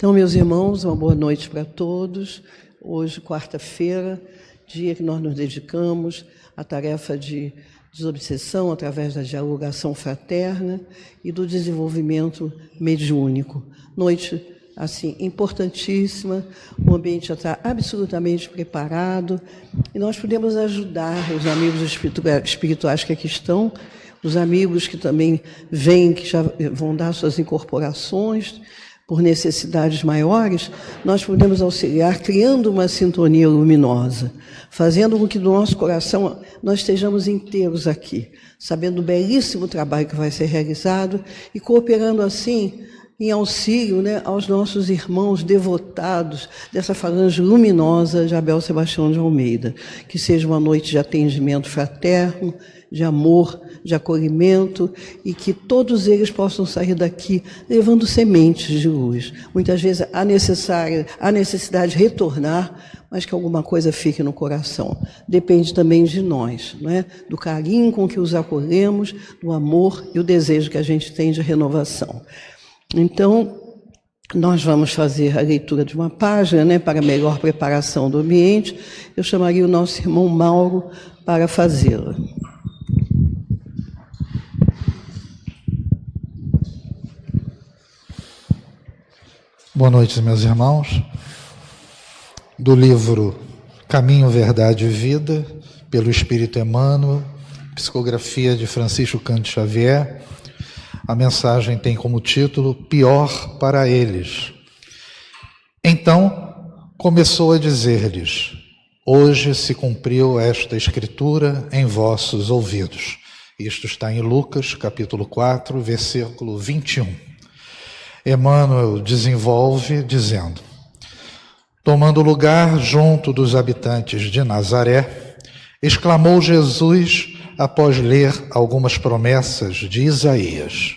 Então, meus irmãos, uma boa noite para todos. Hoje, quarta-feira, dia que nós nos dedicamos à tarefa de desobsessão através da dialogação fraterna e do desenvolvimento mediúnico. Noite, assim, importantíssima, o ambiente já está absolutamente preparado e nós podemos ajudar os amigos espirituais que aqui estão, os amigos que também vêm, que já vão dar suas incorporações por necessidades maiores, nós podemos auxiliar criando uma sintonia luminosa, fazendo com que do nosso coração nós estejamos inteiros aqui, sabendo o belíssimo trabalho que vai ser realizado e cooperando assim em auxílio, aos nossos irmãos devotados dessa falange luminosa de Abel Sebastião de Almeida. Que seja uma noite de atendimento fraterno, de amor, de acolhimento, e que todos eles possam sair daqui levando sementes de luz. Muitas vezes há necessidade de retornar, mas que alguma coisa fique no coração. Depende também de nós, do carinho com que os acolhemos, do amor e o desejo que a gente tem de renovação. Então, nós vamos fazer a leitura de uma página, para melhor preparação do ambiente. Eu chamaria o nosso irmão Mauro para fazê-la. Boa noite, meus irmãos. Do livro Caminho, Verdade e Vida, pelo Espírito Emmanuel, psicografia de Francisco Cândido Xavier. A mensagem tem como título Pior para eles. Então começou a dizer-lhes: hoje se cumpriu esta escritura em vossos ouvidos. Isto está em Lucas, capítulo 4, versículo 21. Emmanuel desenvolve dizendo: tomando lugar junto dos habitantes de Nazaré, exclamou Jesus após ler algumas promessas de Isaías: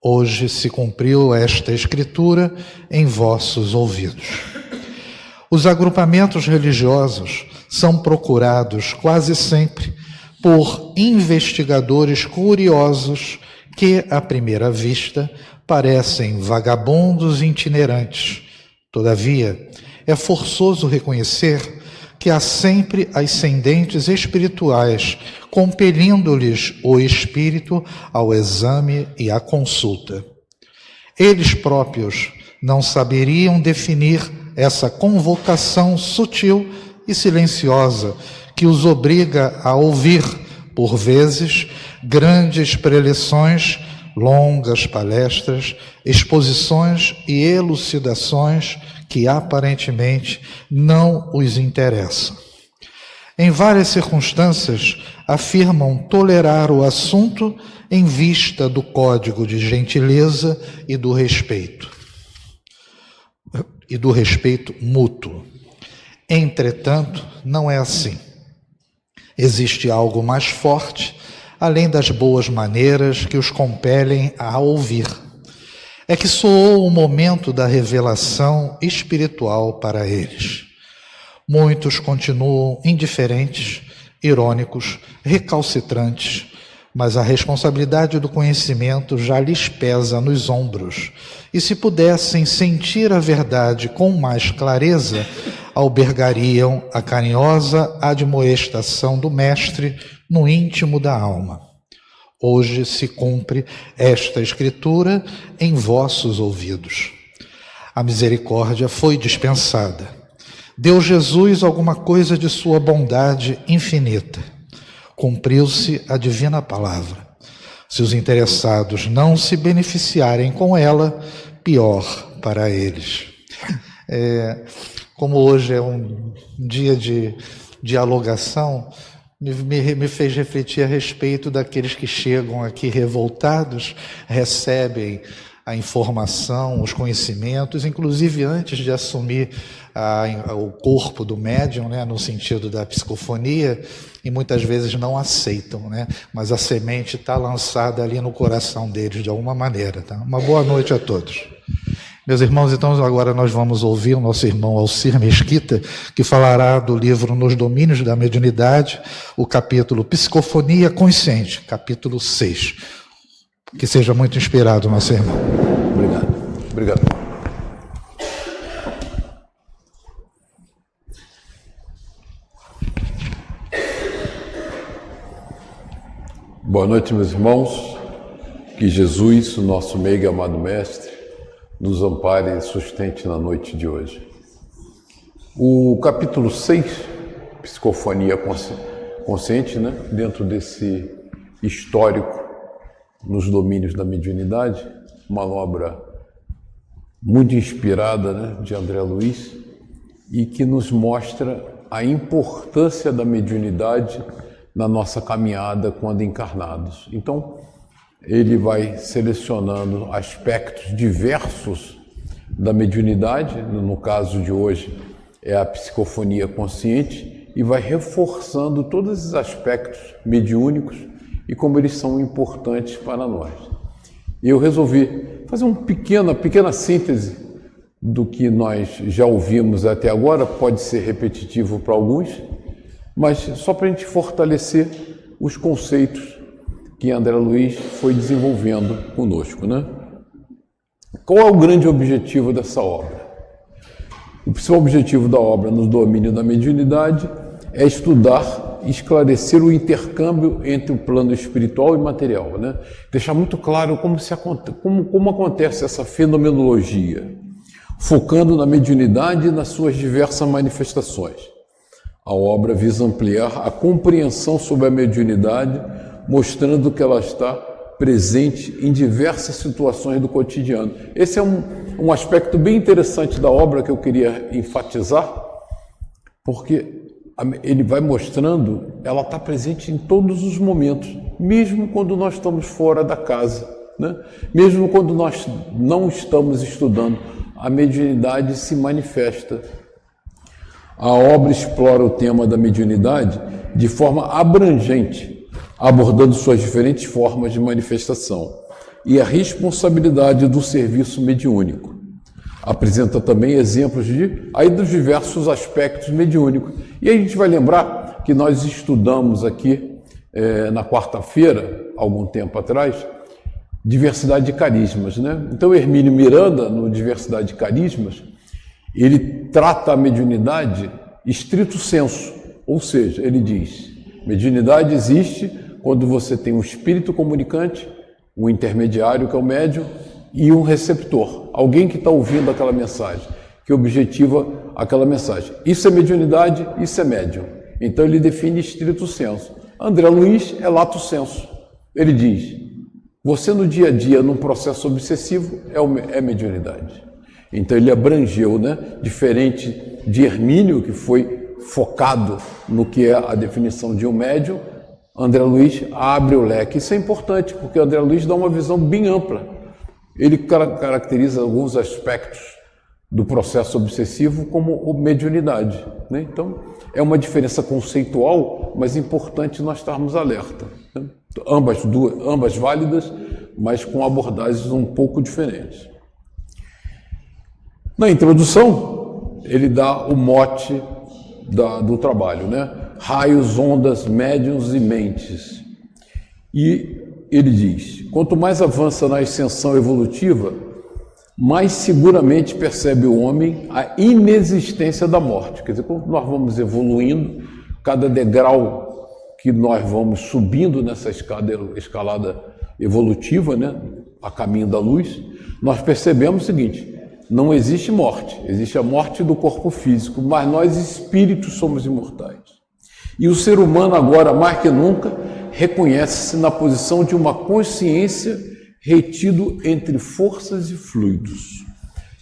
hoje se cumpriu esta escritura em vossos ouvidos. Os agrupamentos religiosos são procurados quase sempre por investigadores curiosos que, à primeira vista, parecem vagabundos itinerantes. Todavia, é forçoso reconhecer que há sempre ascendentes espirituais, compelindo-lhes o espírito ao exame e à consulta. Eles próprios não saberiam definir essa convocação sutil e silenciosa que os obriga a ouvir, por vezes, grandes preleções, longas palestras, exposições e elucidações que aparentemente não os interessam. Em várias circunstâncias, afirmam tolerar o assunto em vista do código de gentileza e do respeito mútuo. Entretanto, não é assim. Existe algo mais forte, além das boas maneiras que os compelem a ouvir. É que soou o momento da revelação espiritual para eles. Muitos continuam indiferentes, irônicos, recalcitrantes, mas a responsabilidade do conhecimento já lhes pesa nos ombros, e se pudessem sentir a verdade com mais clareza, albergariam a carinhosa admoestação do Mestre no íntimo da alma. Hoje se cumpre esta escritura em vossos ouvidos. A misericórdia foi dispensada. Deu Jesus alguma coisa de sua bondade infinita. Cumpriu-se a divina palavra. Se os interessados não se beneficiarem com ela, pior para eles. Como hoje é um dia de dialogação, me fez refletir a respeito daqueles que chegam aqui revoltados, recebem a informação, os conhecimentos, inclusive antes de assumir o corpo do médium, no sentido da psicofonia, e muitas vezes não aceitam, mas a semente está lançada ali no coração deles de alguma maneira. Tá? Uma boa noite a todos. Meus irmãos, então agora nós vamos ouvir o nosso irmão Alcir Mesquita, que falará do livro Nos Domínios da Mediunidade, o capítulo Psicofonia Consciente, capítulo 6. Que seja muito inspirado, nosso irmão. Obrigado. Boa noite, meus irmãos. Que Jesus, o nosso meigo e amado Mestre, nos ampare e sustente na noite de hoje. O capítulo 6, Psicofonia Consciente, né? Dentro desse histórico nos domínios da mediunidade, uma obra muito inspirada, né, de André Luiz, e que nos mostra a importância da mediunidade na nossa caminhada quando encarnados. Então, ele vai selecionando aspectos diversos da mediunidade, no caso de hoje é a psicofonia consciente, e vai reforçando todos esses aspectos mediúnicos e como eles são importantes para nós. Eu resolvi fazer uma pequena síntese do que nós já ouvimos até agora, pode ser repetitivo para alguns, mas só para a gente fortalecer os conceitos que André Luiz foi desenvolvendo conosco, né? Qual é o grande objetivo dessa obra? O principal objetivo da obra no domínio da mediunidade é estudar e esclarecer o intercâmbio entre o plano espiritual e material, né? Deixar muito claro como acontece essa fenomenologia, focando na mediunidade e nas suas diversas manifestações. A obra visa ampliar a compreensão sobre a mediunidade, mostrando que ela está presente em diversas situações do cotidiano. Esse é um aspecto bem interessante da obra que eu queria enfatizar, porque ele vai mostrando, ela está presente em todos os momentos, mesmo quando nós estamos fora da casa, né? Mesmo quando nós não estamos estudando, a mediunidade se manifesta. A obra explora o tema da mediunidade de forma abrangente, abordando suas diferentes formas de manifestação e a responsabilidade do serviço mediúnico. Apresenta também exemplos dos diversos aspectos mediúnicos. E aí a gente vai lembrar que nós estudamos aqui na quarta-feira, algum tempo atrás, diversidade de carismas, né? Então Hermínio Miranda, no Diversidade de Carismas, ele trata a mediunidade estrito sensu, ou seja, ele diz, mediunidade existe quando você tem um espírito comunicante, um intermediário que é o médium e um receptor, alguém que está ouvindo aquela mensagem, que objetiva aquela mensagem. Isso é mediunidade, isso é médium. Então ele define estrito sensu. André Luiz é lato sensu. Ele diz, você no dia a dia, num processo obsessivo, é mediunidade. Então ele abrangeu, né? Diferente de Hermínio, que foi focado no que é a definição de um médium, André Luiz abre o leque. Isso é importante, porque André Luiz dá uma visão bem ampla. Ele caracteriza alguns aspectos do processo obsessivo como mediunidade, né? Então é uma diferença conceitual, mas importante nós estarmos alerta, né? Ambas válidas, mas com abordagens um pouco diferentes. Na introdução, ele dá o mote do trabalho, né? Raios, ondas, médiuns e mentes. E ele diz, quanto mais avança na ascensão evolutiva, mais seguramente percebe o homem a inexistência da morte. Quer dizer, quando nós vamos evoluindo, cada degrau que nós vamos subindo nessa escalada evolutiva, né? A caminho da luz, nós percebemos o seguinte, não existe morte, existe a morte do corpo físico, mas nós espíritos somos imortais. E o ser humano agora, mais que nunca, reconhece-se na posição de uma consciência retido entre forças e fluidos.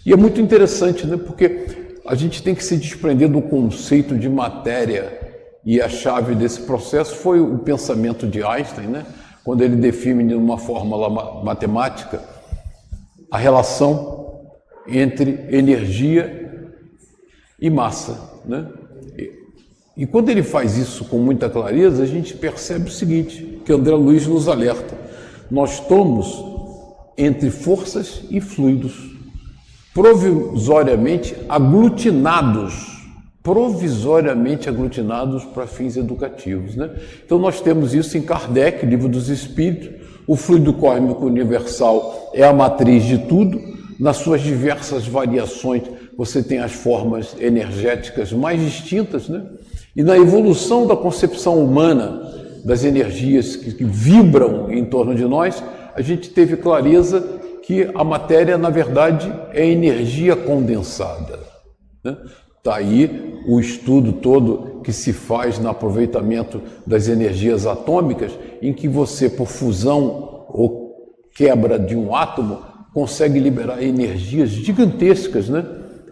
E é muito interessante, né? Porque a gente tem que se desprender do conceito de matéria, e a chave desse processo foi o pensamento de Einstein, né? Quando ele define de uma fórmula matemática a relação entre energia e massa, né? E quando ele faz isso com muita clareza, a gente percebe o seguinte, que André Luiz nos alerta. Nós estamos entre forças e fluidos, provisoriamente aglutinados para fins educativos, né? Então nós temos isso em Kardec, Livro dos Espíritos. O fluido cósmico universal é a matriz de tudo. Nas suas diversas variações, você tem as formas energéticas mais distintas, né? E na evolução da concepção humana das energias que vibram em torno de nós, a gente teve clareza que a matéria, na verdade, é energia condensada, né? Está aí o estudo todo que se faz no aproveitamento das energias atômicas, em que você, por fusão ou quebra de um átomo, consegue liberar energias gigantescas, né,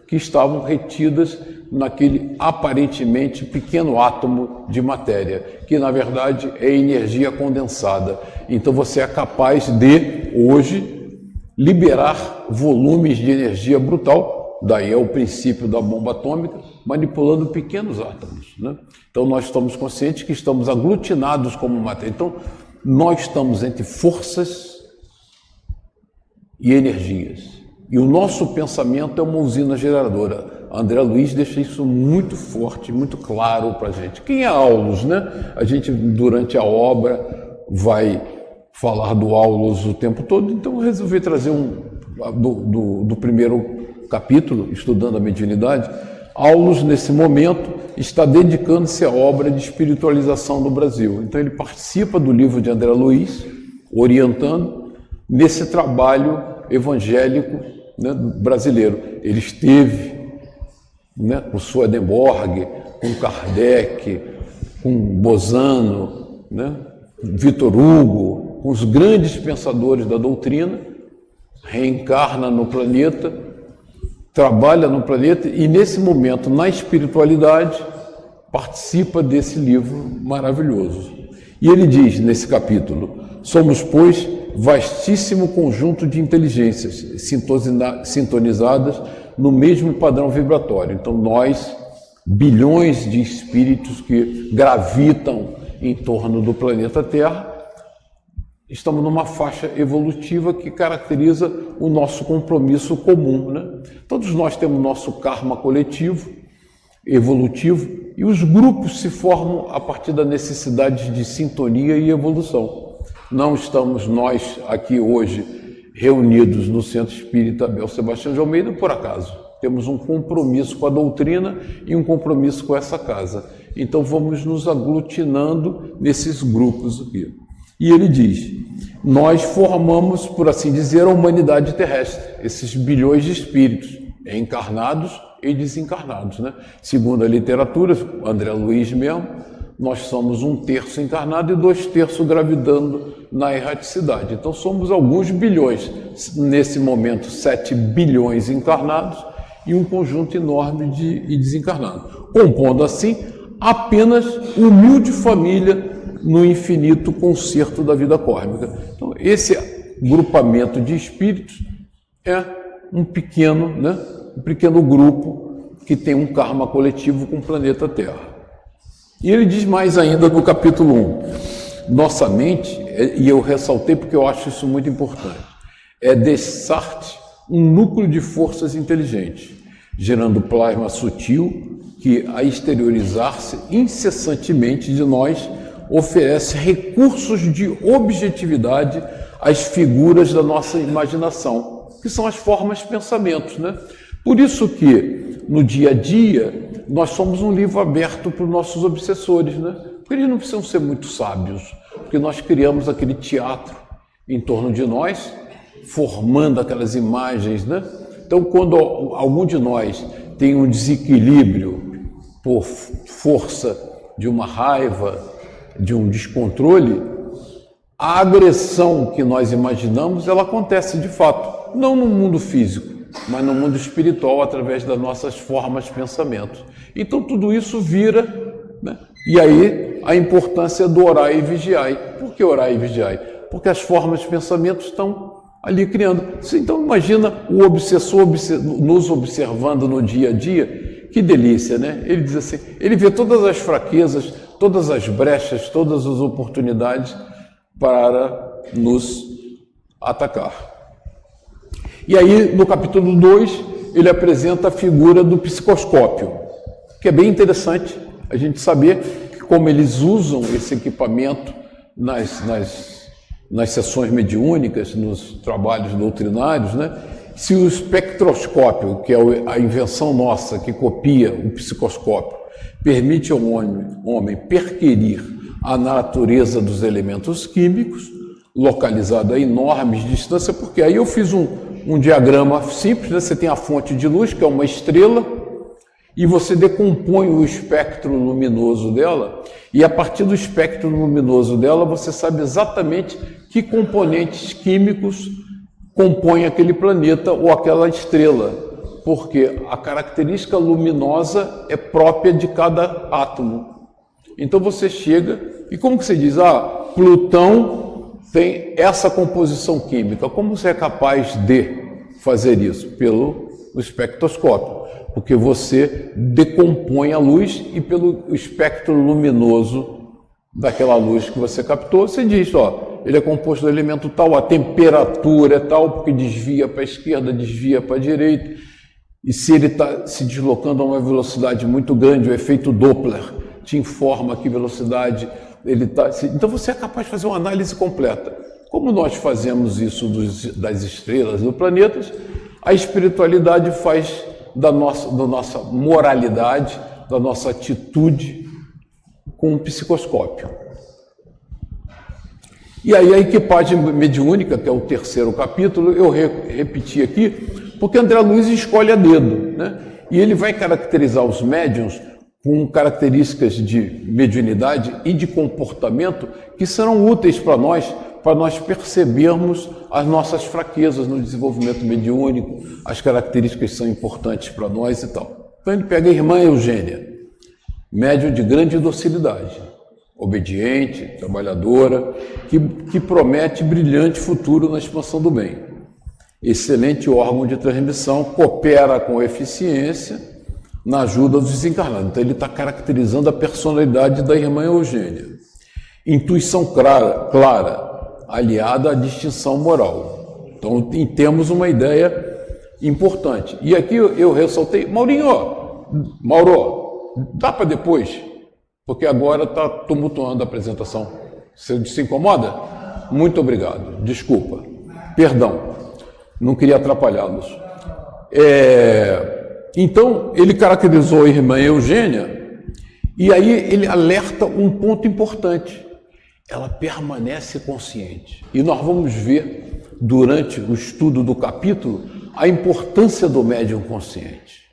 que estavam retidas naquele aparentemente pequeno átomo de matéria, que na verdade é energia condensada. Então você é capaz de, hoje, liberar volumes de energia brutal. Daí é o princípio da bomba atômica, manipulando pequenos átomos, né? Então nós estamos conscientes que estamos aglutinados como matéria. Então nós estamos entre forças e energias. E o nosso pensamento é uma usina geradora. André Luiz deixa isso muito forte, muito claro para a gente. Quem é Aulus, né? A gente, durante a obra, vai falar do Aulus o tempo todo, então eu resolvi trazer do primeiro capítulo, estudando a mediunidade. Aulus, nesse momento, está dedicando-se à obra de espiritualização do Brasil. Então ele participa do livro de André Luiz, orientando nesse trabalho evangélico, né, brasileiro. Ele esteve, né, com Swedenborg, com Kardec, com Bozano, né, Vitor Hugo, com os grandes pensadores da doutrina, reencarna no planeta, trabalha no planeta e, nesse momento, na espiritualidade, participa desse livro maravilhoso. E ele diz, nesse capítulo, somos, pois, vastíssimo conjunto de inteligências sintonizadas no mesmo padrão vibratório. Então, nós, bilhões de espíritos que gravitam em torno do planeta Terra, estamos numa faixa evolutiva que caracteriza o nosso compromisso comum, né? Todos nós temos nosso karma coletivo, evolutivo, e os grupos se formam a partir da necessidade de sintonia e evolução. Não estamos nós aqui hoje reunidos no Centro Espírita Abel Sebastião de Almeida por acaso. Temos um compromisso com a doutrina e um compromisso com essa casa. Então vamos nos aglutinando nesses grupos aqui. E ele diz, nós formamos, por assim dizer, a humanidade terrestre, esses bilhões de espíritos, encarnados e desencarnados, né? Segundo a literatura, André Luiz mesmo, nós somos 1/3 encarnado e 2/3 gravidando na erraticidade. Então somos alguns bilhões, nesse momento 7 bilhões encarnados e um conjunto enorme de desencarnados, compondo assim apenas humilde família no infinito concerto da vida kármica. Então, esse grupamento de espíritos é um pequeno grupo que tem um karma coletivo com o planeta Terra. E ele diz mais ainda no capítulo 1, nossa mente, e eu ressaltei porque eu acho isso muito importante, é Descartes um núcleo de forças inteligentes, gerando plasma sutil que, a exteriorizar-se incessantemente de nós, oferece recursos de objetividade às figuras da nossa imaginação, que são as formas de pensamentos, né? Por isso que, no dia a dia, nós somos um livro aberto para os nossos obsessores, né? Porque eles não precisam ser muito sábios, porque nós criamos aquele teatro em torno de nós, formando aquelas imagens, né? Então, quando algum de nós tem um desequilíbrio por força de uma raiva, de um descontrole, a agressão que nós imaginamos, ela acontece de fato, não no mundo físico, mas no mundo espiritual, através das nossas formas de pensamento. Então tudo isso vira, né? E aí a importância do orar e vigiar. Por que orar e vigiar? Porque as formas de pensamento estão ali criando. Então imagina o obsessor nos observando no dia a dia, que delícia, né? Ele diz assim, ele vê todas as fraquezas, todas as brechas, todas as oportunidades para nos atacar. E aí, no capítulo 2, ele apresenta a figura do psicoscópio, que é bem interessante a gente saber como eles usam esse equipamento nas sessões mediúnicas, nos trabalhos doutrinários, né? Se o espectroscópio, que é a invenção nossa, que copia o psicoscópio, permite ao homem perquirir a natureza dos elementos químicos, localizado a enormes distâncias, porque aí eu fiz um diagrama simples, né? Você tem a fonte de luz, que é uma estrela, e você decompõe o espectro luminoso dela, e a partir do espectro luminoso dela, você sabe exatamente que componentes químicos compõem aquele planeta ou aquela estrela, porque a característica luminosa é própria de cada átomo. Então você chega, e como que você diz? Plutão tem essa composição química. Como você é capaz de fazer isso? Pelo espectroscópio, porque você decompõe a luz e pelo espectro luminoso daquela luz que você captou, você diz, ele é composto do elemento tal, a temperatura é tal, porque desvia para a esquerda, desvia para a direita, e se ele está se deslocando a uma velocidade muito grande, o efeito Doppler te informa que velocidade ele está... Então você é capaz de fazer uma análise completa. Como nós fazemos isso das estrelas, dos planetas, a espiritualidade faz da nossa moralidade, da nossa atitude com um psicoscópio. E aí a equipagem mediúnica, que é o terceiro capítulo, eu repeti aqui, porque André Luiz escolhe a dedo, né? E ele vai caracterizar os médiuns com características de mediunidade e de comportamento que serão úteis para nós percebermos as nossas fraquezas no desenvolvimento mediúnico, as características que são importantes para nós e tal. Então ele pega a irmã Eugênia, médium de grande docilidade, obediente, trabalhadora, que promete brilhante futuro na expansão do bem. Excelente órgão de transmissão, coopera com eficiência na ajuda dos desencarnados. Então ele está caracterizando a personalidade da irmã Eugênia. Intuição clara, aliada à distinção moral. Então temos uma ideia importante. E aqui eu ressaltei, Mauro, dá para depois? Porque agora está tumultuando a apresentação. Você se incomoda? Muito obrigado. Desculpa. Perdão. Não queria atrapalhá-los. Então, ele caracterizou a irmã Eugênia e aí ele alerta um ponto importante. Ela permanece consciente. E nós vamos ver, durante o estudo do capítulo, a importância do médium consciente,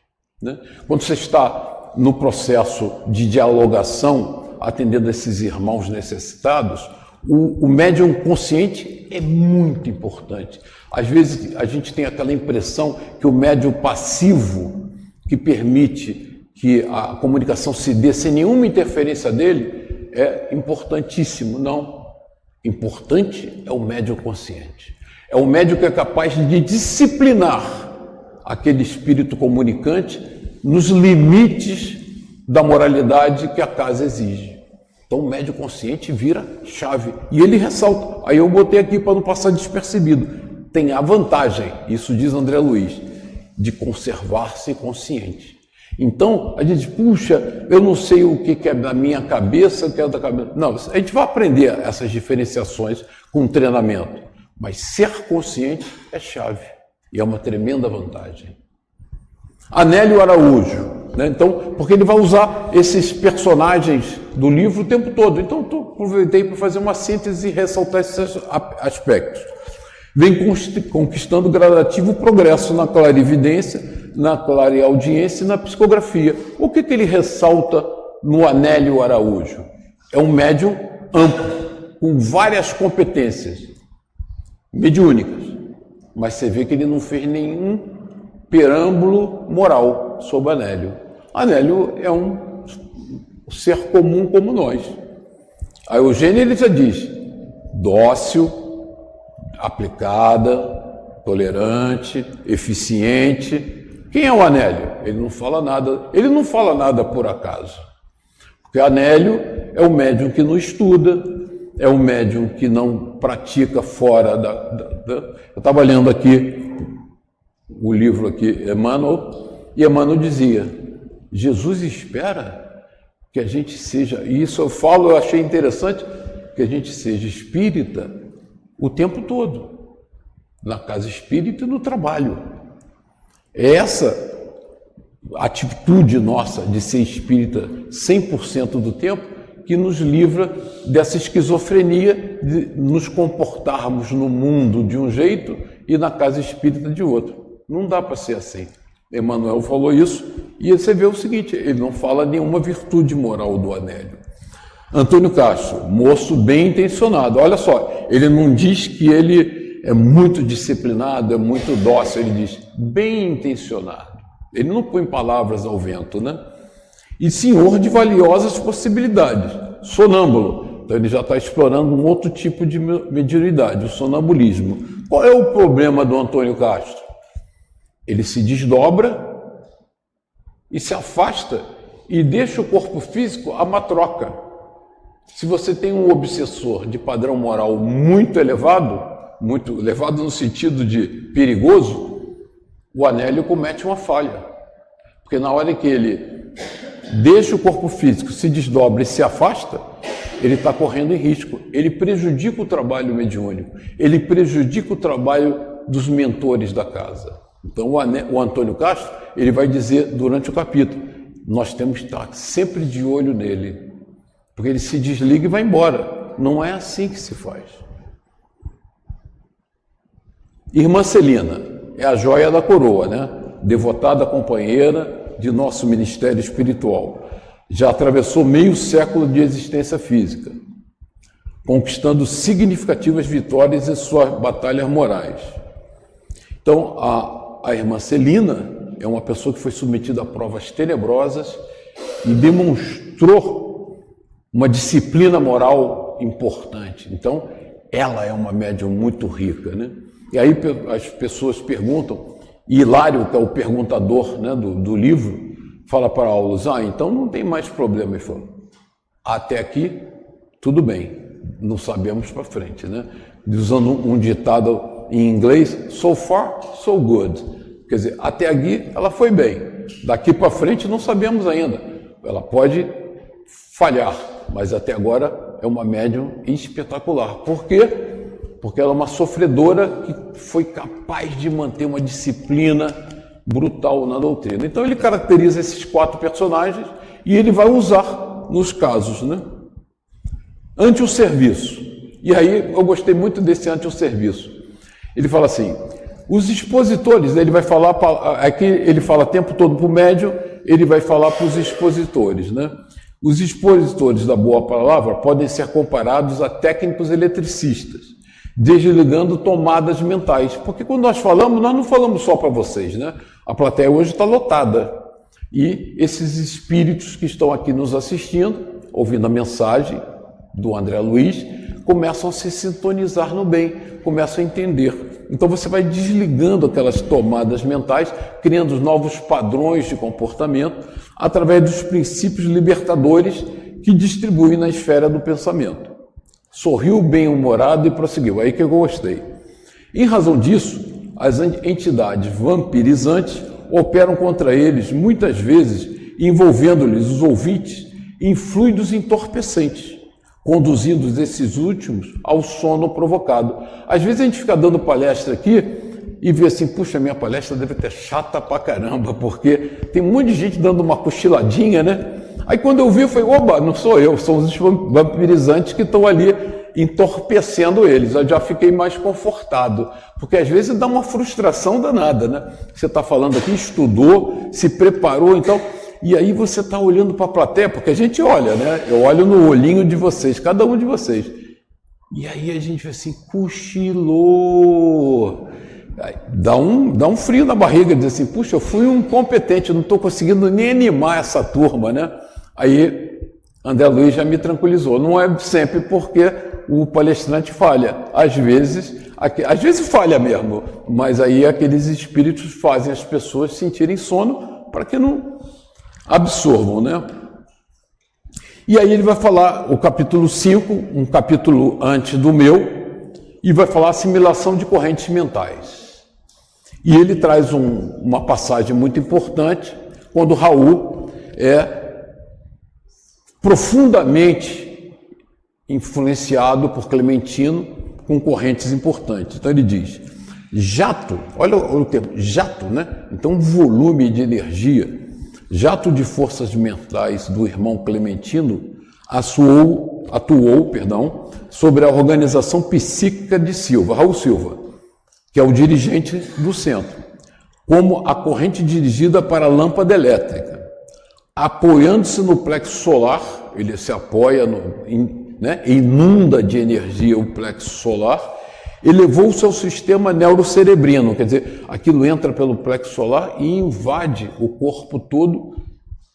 né? Quando você está no processo de dialogação, atendendo esses irmãos necessitados, o médium consciente é muito importante. Às vezes a gente tem aquela impressão que o médium passivo, que permite que a comunicação se dê sem nenhuma interferência dele, é importantíssimo. Não. Importante é o médium consciente. É o médium que é capaz de disciplinar aquele espírito comunicante nos limites da moralidade que a casa exige. Então o médium consciente vira chave. E ele ressalta, aí eu botei aqui para não passar despercebido, tem a vantagem, isso diz André Luiz, de conservar-se consciente. Então a gente diz, puxa, eu não sei o que é da minha cabeça, o que é da cabeça. Não, a gente vai aprender essas diferenciações com o treinamento, mas ser consciente é chave e é uma tremenda vantagem. Anélio Araújo, né? Então, porque ele vai usar esses personagens do livro o tempo todo. Então, aproveitei para fazer uma síntese e ressaltar esses aspectos. Vem conquistando gradativo progresso na clarividência, na clareaudiência e na psicografia. O que ele ressalta no Anélio Araújo? É um médium amplo, com várias competências mediúnicas, mas você vê que ele não fez nenhum perâmbulo moral sobre Anélio. Anélio é um ser comum como nós. A Eugênia, ele já diz, dócil, aplicada, tolerante, eficiente. Quem é o Anélio? Ele não fala nada por acaso. Porque Anélio é o médium que não estuda, é o médium que não pratica fora Eu estava lendo aqui o livro aqui, Emmanuel, e Emmanuel dizia, Jesus espera que a gente seja, e isso eu achei interessante, que a gente seja espírita o tempo todo, na casa espírita e no trabalho. Essa atitude nossa de ser espírita 100% do tempo que nos livra dessa esquizofrenia de nos comportarmos no mundo de um jeito e na casa espírita de outro. Não dá para ser assim. Emmanuel falou isso, e você vê o seguinte, ele não fala nenhuma virtude moral do Anélio. Antônio Castro, moço bem intencionado, olha só, ele não diz que ele é muito disciplinado, é muito dócil, ele diz bem intencionado. Ele não põe palavras ao vento, né? E senhor de valiosas possibilidades, sonâmbulo. Então ele já está explorando um outro tipo de mediunidade, o sonambulismo. Qual é o problema do Antônio Castro? Ele se desdobra e se afasta e deixa o corpo físico a matroca. Se você tem um obsessor de padrão moral muito elevado no sentido de perigoso, o Anélio comete uma falha. Porque na hora que ele deixa o corpo físico, se desdobra e se afasta, ele está correndo em risco. Ele prejudica o trabalho mediúnico, ele prejudica o trabalho dos mentores da casa. Então o Antônio Castro, ele vai dizer durante o capítulo, nós temos que estar sempre de olho nele, porque ele se desliga e vai embora. Não é assim que se faz. Irmã Celina é a joia da coroa, né? Devotada companheira de nosso ministério espiritual. Já atravessou meio século de existência física, conquistando significativas vitórias em suas batalhas morais. Então, a irmã Celina é uma pessoa que foi submetida a provas tenebrosas e demonstrou uma disciplina moral importante. Então, ela é uma médium muito rica, né? E aí as pessoas perguntam, e Hilário, que é o perguntador, né, do livro, fala para Aulus, então não tem mais problema. Ele falou, até aqui, tudo bem, não sabemos para frente, né? Usando um ditado em inglês, so far, so good. Quer dizer, até aqui ela foi bem, daqui para frente não sabemos ainda. Ela pode falhar, mas até agora é uma médium espetacular. Por quê? Porque ela é uma sofredora que foi capaz de manter uma disciplina brutal na doutrina. Então ele caracteriza esses 4 personagens e ele vai usar nos casos, né? Ante o serviço. E aí eu gostei muito desse ante o serviço. Ele fala assim, os expositores, ele vai falar, aqui ele fala o tempo todo para o médium, ele vai falar para os expositores, né? Os expositores da boa palavra podem ser comparados a técnicos eletricistas, desligando tomadas mentais. Porque quando nós não falamos só para vocês, né? A plateia hoje está lotada. E esses espíritos que estão aqui nos assistindo, ouvindo a mensagem do André Luiz, começam a se sintonizar no bem, começam a entender. Então você vai desligando aquelas tomadas mentais, criando novos padrões de comportamento, através dos princípios libertadores que distribuem na esfera do pensamento. Sorriu bem-humorado e prosseguiu. Aí que eu gostei. Em razão disso, as entidades vampirizantes operam contra eles, muitas vezes, envolvendo-lhes os ouvintes em fluidos entorpecentes, conduzindo esses últimos ao sono provocado. Às vezes a gente fica dando palestra aqui e vê assim, puxa, minha palestra deve ter chata pra caramba, porque tem um monte de gente dando uma cochiladinha, né? Aí quando eu vi, eu falei, oba, não sou eu, são os vampirizantes que estão ali entorpecendo eles. Eu já fiquei mais confortado, porque às vezes dá uma frustração danada, né? Você está falando aqui, estudou, se preparou, então, e aí você está olhando para a plateia, porque a gente olha, né? Eu olho no olhinho de vocês, cada um de vocês. E aí a gente vê assim, cochilou. Dá um frio na barriga, diz assim, puxa, eu fui um competente, eu não estou conseguindo nem animar essa turma, né? Aí André Luiz já me tranquilizou. Não é sempre porque o palestrante falha. Às vezes falha mesmo, mas aí aqueles espíritos fazem as pessoas sentirem sono para que não absorvam, né? E aí ele vai falar o capítulo 5, um capítulo antes do meu, e vai falar assimilação de correntes mentais. E ele traz uma passagem muito importante, quando Raul é profundamente influenciado por Clementino com correntes importantes. Então ele diz, jato, olha o termo, jato, né? Então volume de energia, jato de forças mentais do irmão Clementino atuou, sobre a organização psíquica de Silva, Raul Silva, que é o dirigente do centro, como a corrente dirigida para a lâmpada elétrica. Apoiando-se no plexo solar, ele se apoia, inunda de energia o plexo solar, elevou-se ao sistema neurocerebrino, quer dizer, aquilo entra pelo plexo solar e invade o corpo todo,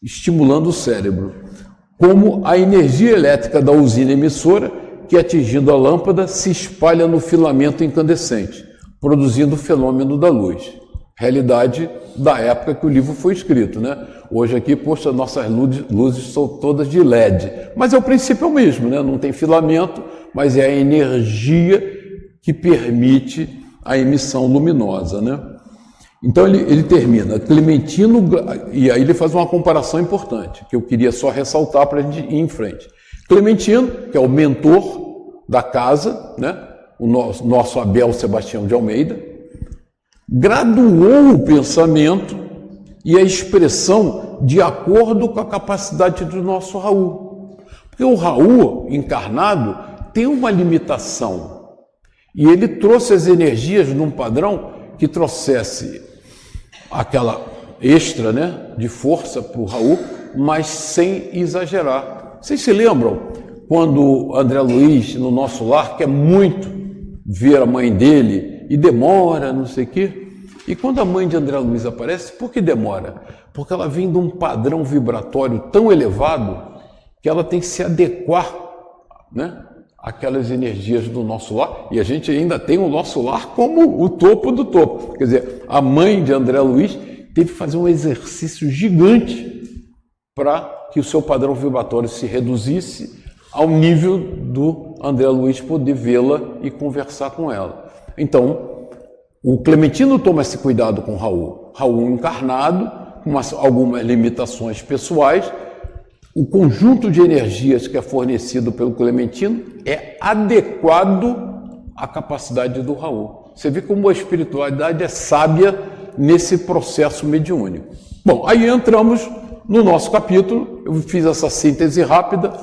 estimulando o cérebro, como a energia elétrica da usina emissora, que atingindo a lâmpada se espalha no filamento incandescente, produzindo o fenômeno da luz. Realidade da época que o livro foi escrito, né? Hoje aqui, poxa, nossas luzes são todas de LED, mas é o princípio mesmo, né? Não tem filamento, mas é a energia que permite a emissão luminosa, né? Então ele termina, Clementino, e aí ele faz uma comparação importante, que eu queria só ressaltar para a gente ir em frente. Clementino, que é o mentor da casa, né? O nosso Abel Sebastião de Almeida, graduou o pensamento e a expressão de acordo com a capacidade do nosso Raul. Porque o Raul, encarnado, tem uma limitação. E ele trouxe as energias num padrão que trouxesse aquela extra, né, de força para o Raul, mas sem exagerar. Vocês se lembram quando André Luiz, no nosso lar, quer muito ver a mãe dele e demora, não sei o quê? E quando a mãe de André Luiz aparece, por que demora? Porque ela vem de um padrão vibratório tão elevado que ela tem que se adequar, né, àquelas energias do nosso lar. E a gente ainda tem o nosso lar como o topo do topo. Quer dizer, a mãe de André Luiz teve que fazer um exercício gigante para que o seu padrão vibratório se reduzisse ao nível do André Luiz poder vê-la e conversar com ela. Então, o Clementino toma esse cuidado com o Raul. Raul encarnado, com algumas limitações pessoais. O conjunto de energias que é fornecido pelo Clementino é adequado à capacidade do Raul. Você vê como a espiritualidade é sábia nesse processo mediúnico. Bom, aí entramos no nosso capítulo. Eu fiz essa síntese rápida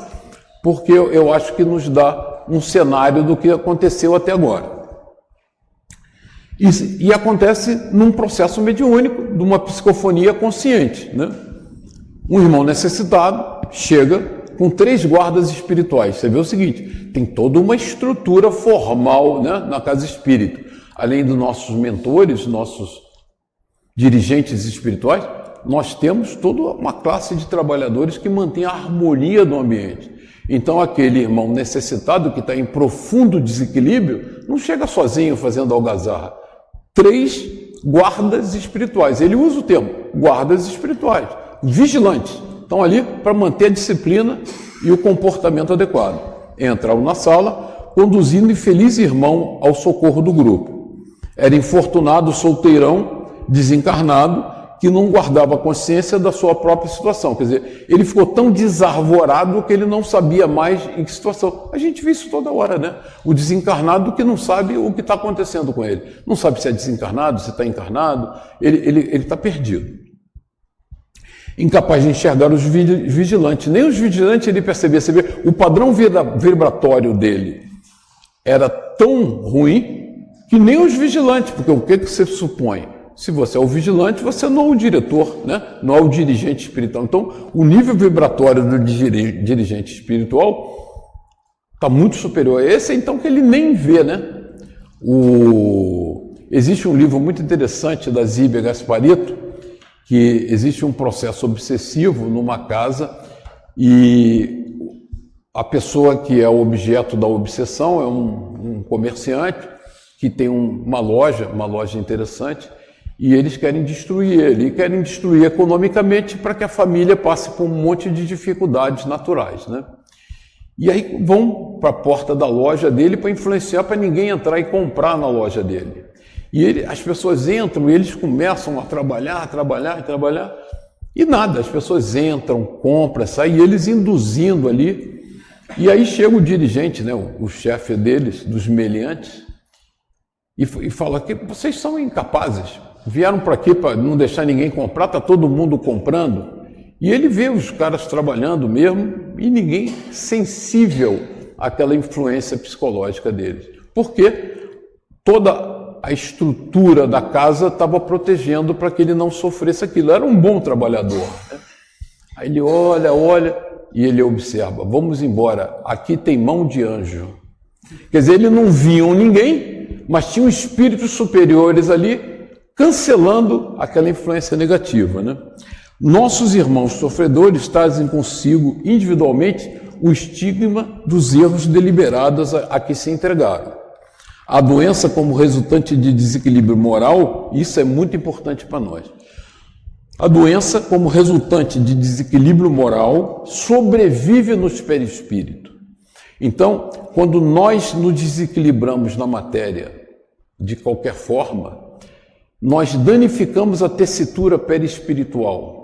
porque eu acho que nos dá um cenário do que aconteceu até agora. E acontece num processo mediúnico, de uma psicofonia consciente, né? Um irmão necessitado chega com 3 guardas espirituais. Você vê o seguinte, tem toda uma estrutura formal, né, na casa espírita. Além dos nossos mentores, nossos dirigentes espirituais, nós temos toda uma classe de trabalhadores que mantém a harmonia do ambiente. Então aquele irmão necessitado que está em profundo desequilíbrio não chega sozinho fazendo algazarra. 3 guardas espirituais. Ele usa o termo guardas espirituais, vigilantes. Estão ali para manter a disciplina e o comportamento adequado. Entram na sala, conduzindo o infeliz irmão ao socorro do grupo. Era infortunado solteirão, desencarnado, que não guardava consciência da sua própria situação. Quer dizer, ele ficou tão desarvorado que ele não sabia mais em que situação. A gente vê isso toda hora, né? O desencarnado que não sabe o que está acontecendo com ele. Não sabe se é desencarnado, se está encarnado. Ele está perdido. Incapaz de enxergar os vigilantes. Nem os vigilantes ele percebia. Você vê, o padrão vibratório dele era tão ruim que nem os vigilantes, porque o que você supõe? Se você é o vigilante, você não é o diretor, né? Não é o dirigente espiritual. Então, o nível vibratório do dirigente espiritual está muito superior a esse, então que ele nem vê, né? Existe um livro muito interessante da Zíbia Gasparito, que existe um processo obsessivo numa casa e a pessoa que é o objeto da obsessão é um comerciante que tem uma loja interessante, e eles querem destruir ele, e querem destruir economicamente para que a família passe por um monte de dificuldades naturais, né? E aí vão para a porta da loja dele para influenciar para ninguém entrar e comprar na loja dele. E as pessoas entram e eles começam a trabalhar, e nada, as pessoas entram, compram, saem, e eles induzindo ali. E aí chega o dirigente, né, o chefe deles, dos meliantes, e fala que vocês são incapazes. Vieram para aqui para não deixar ninguém comprar, está todo mundo comprando. E ele vê os caras trabalhando mesmo e ninguém sensível àquela influência psicológica deles. Porque toda a estrutura da casa estava protegendo para que ele não sofresse aquilo. Era um bom trabalhador, né? Aí ele olha e ele observa: vamos embora, aqui tem mão de anjo. Quer dizer, eles não viam ninguém, mas tinham espíritos superiores ali cancelando aquela influência negativa, né? Nossos irmãos sofredores trazem consigo individualmente o estigma dos erros deliberados a que se entregaram. A doença como resultante de desequilíbrio moral, isso é muito importante para nós. A doença como resultante de desequilíbrio moral sobrevive nos perispíritos. Então, quando nós nos desequilibramos na matéria de qualquer forma, nós danificamos a tessitura perispiritual.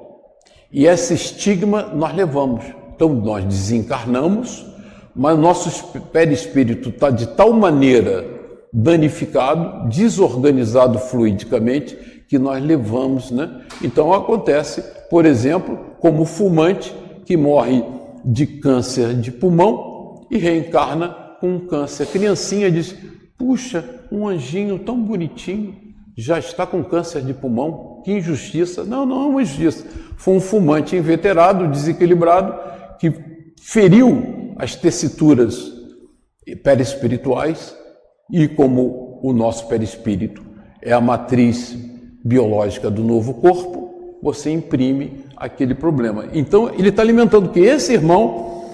E esse estigma nós levamos. Então, nós desencarnamos, mas nosso perispírito está de tal maneira danificado, desorganizado fluidicamente, que nós levamos, né? Então acontece, por exemplo, como o fumante que morre de câncer de pulmão e reencarna com um câncer. A criancinha diz: puxa, um anjinho tão bonitinho já está com câncer de pulmão, que injustiça. Não, não é uma injustiça. Foi um fumante inveterado, desequilibrado, que feriu as tessituras perispirituais. E como o nosso perispírito é a matriz biológica do novo corpo, você imprime aquele problema. Então, ele está alimentando que esse irmão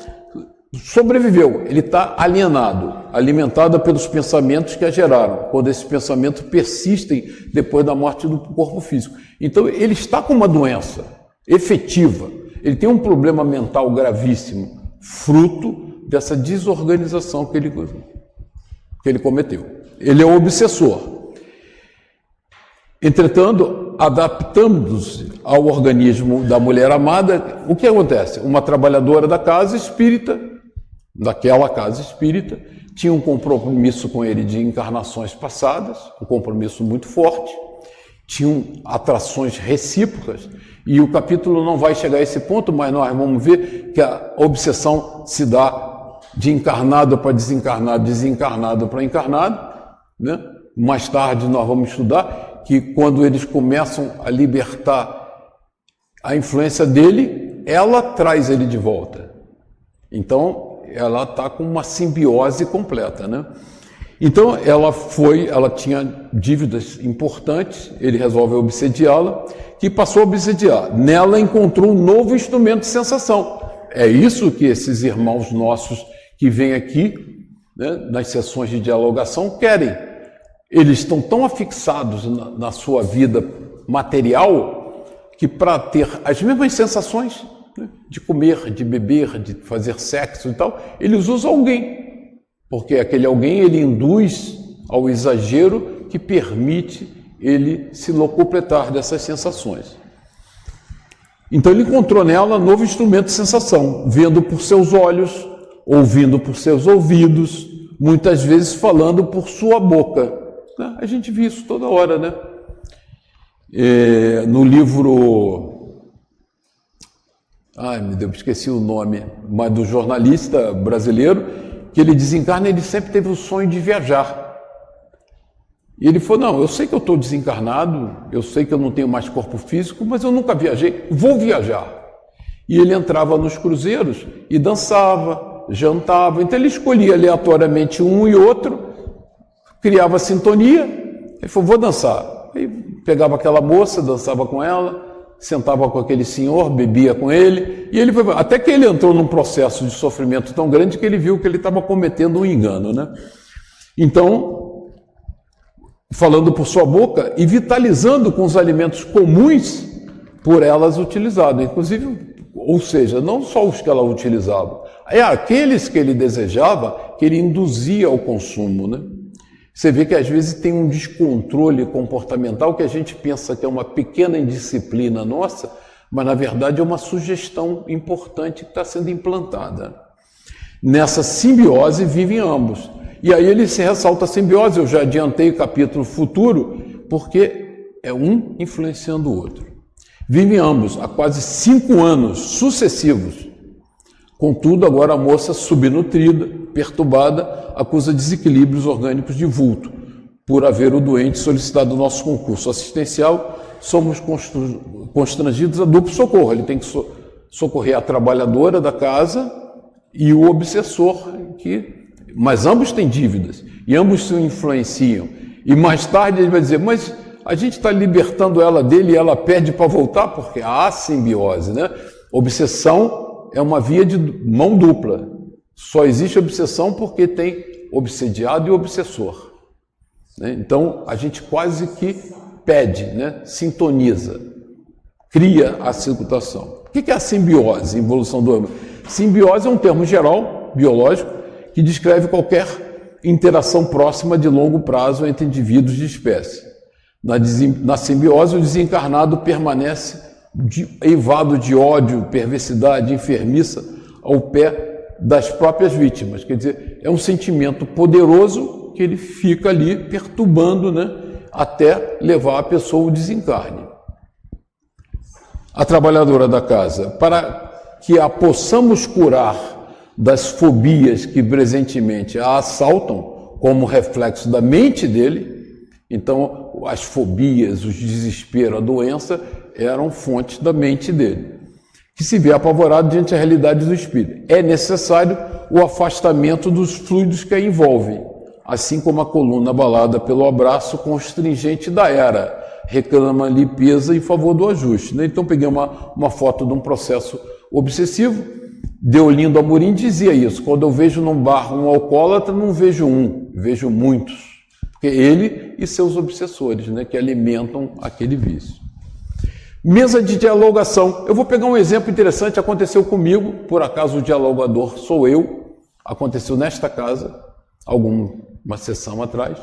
sobreviveu, ele está alimentado pelos pensamentos que a geraram, quando esses pensamentos persistem depois da morte do corpo físico. Então, ele está com uma doença efetiva, ele tem um problema mental gravíssimo, fruto dessa desorganização que ele cometeu. Ele é um obsessor. Entretanto, adaptando-se ao organismo da mulher amada, o que acontece? Uma trabalhadora da casa espírita, daquela casa espírita, tinha um compromisso com ele de encarnações passadas, um compromisso muito forte, tinham atrações recíprocas, e o capítulo não vai chegar a esse ponto, mas nós vamos ver que a obsessão se dá de encarnado para desencarnado, desencarnado para encarnado, né? Mais tarde nós vamos estudar que quando eles começam a libertar a influência dele, ela traz ele de volta. Então, ela está com uma simbiose completa, né? Então, ela tinha dívidas importantes, ele resolve obsediá-la, que passou a obsediar. Nela encontrou um novo instrumento de sensação. É isso que esses irmãos nossos que vêm aqui, né, nas sessões de dialogação, querem. Eles estão tão afixados na sua vida material que, para ter as mesmas sensações, né, de comer, de beber, de fazer sexo e tal, eles usam alguém, porque aquele alguém ele induz ao exagero que permite ele se locupletar dessas sensações. Então ele encontrou nela novo instrumento de sensação, vendo por seus olhos, ouvindo por seus ouvidos, muitas vezes falando por sua boca. A gente vê isso toda hora, né? No livro... Meu Deus, esqueci o nome, mas do jornalista brasileiro, que ele desencarna, ele sempre teve o sonho de viajar. E ele falou: não, eu sei que eu estou desencarnado, eu sei que eu não tenho mais corpo físico, mas eu nunca viajei, vou viajar. E ele entrava nos cruzeiros e dançava, jantava, então ele escolhia aleatoriamente um e outro, criava sintonia, ele falou: vou dançar. Aí pegava aquela moça, dançava com ela, sentava com aquele senhor, bebia com ele, e ele foi, até que ele entrou num processo de sofrimento tão grande que ele viu que ele estava cometendo um engano, né? Então, falando por sua boca e vitalizando com os alimentos comuns por elas utilizados, inclusive, ou seja, não só os que ela utilizava, aqueles que ele desejava, que ele induzia ao consumo, né? Você vê que às vezes tem um descontrole comportamental que a gente pensa que é uma pequena indisciplina nossa, mas na verdade é uma sugestão importante que está sendo implantada. Nessa simbiose vivem ambos. E aí ele se ressalta a simbiose, eu já adiantei o capítulo futuro, porque é um influenciando o outro. Vivem ambos há quase 5 anos sucessivos, Contudo, agora a moça, subnutrida, perturbada, acusa desequilíbrios orgânicos de vulto, por haver o doente solicitado o nosso concurso assistencial. Somos constrangidos a duplo socorro. Ele tem que socorrer a trabalhadora da casa e o obsessor, mas ambos têm dívidas e ambos se influenciam. E mais tarde ele vai dizer, mas a gente está libertando ela dele e ela pede para voltar, porque há simbiose, né? Obsessão é uma via de mão dupla. Só existe obsessão porque tem obsediado e obsessor, né? Então a gente quase que pede, né? Sintoniza, cria a situação. O que é a simbiose, evolução do homem? Simbiose é um termo geral, biológico, que descreve qualquer interação próxima de longo prazo entre indivíduos de espécie. Na simbiose, o desencarnado permanece eivado de ódio, perversidade, enfermiça ao pé das próprias vítimas. Quer dizer, é um sentimento poderoso que ele fica ali perturbando, né, até levar a pessoa ao desencarne. A trabalhadora da casa, para que a possamos curar das fobias que presentemente a assaltam, como reflexo da mente dele. Então, as fobias, os desesperos, a doença eram fontes da mente dele, que se vê apavorado diante da realidade do espírito. É necessário o afastamento dos fluidos que a envolvem, assim como a coluna abalada pelo abraço constringente da era, reclama limpeza em favor do ajuste, né? Então, peguei uma foto de um processo obsessivo. Deolindo Amorim dizia isso: quando eu vejo num bar um alcoólatra, não vejo um, vejo muitos. Porque ele e seus obsessores, né, que alimentam aquele vício. Mesa de dialogação. Eu vou pegar um exemplo interessante, aconteceu comigo, por acaso o dialogador sou eu, aconteceu nesta casa, uma sessão atrás,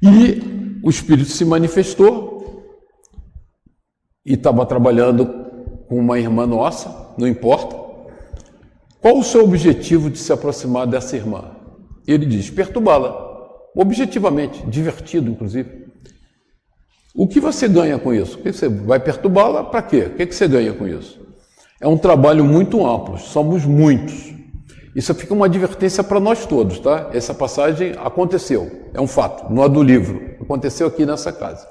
e o espírito se manifestou e estava trabalhando com uma irmã nossa, não importa. Qual o seu objetivo de se aproximar dessa irmã? Ele diz, perturbá-la, objetivamente, divertido inclusive. O que você ganha com isso? Você vai perturbá-la para quê? O que você ganha com isso? É um trabalho muito amplo, somos muitos. Isso fica uma advertência para nós todos, tá? Essa passagem aconteceu, é um fato, não é do livro, aconteceu aqui nessa casa.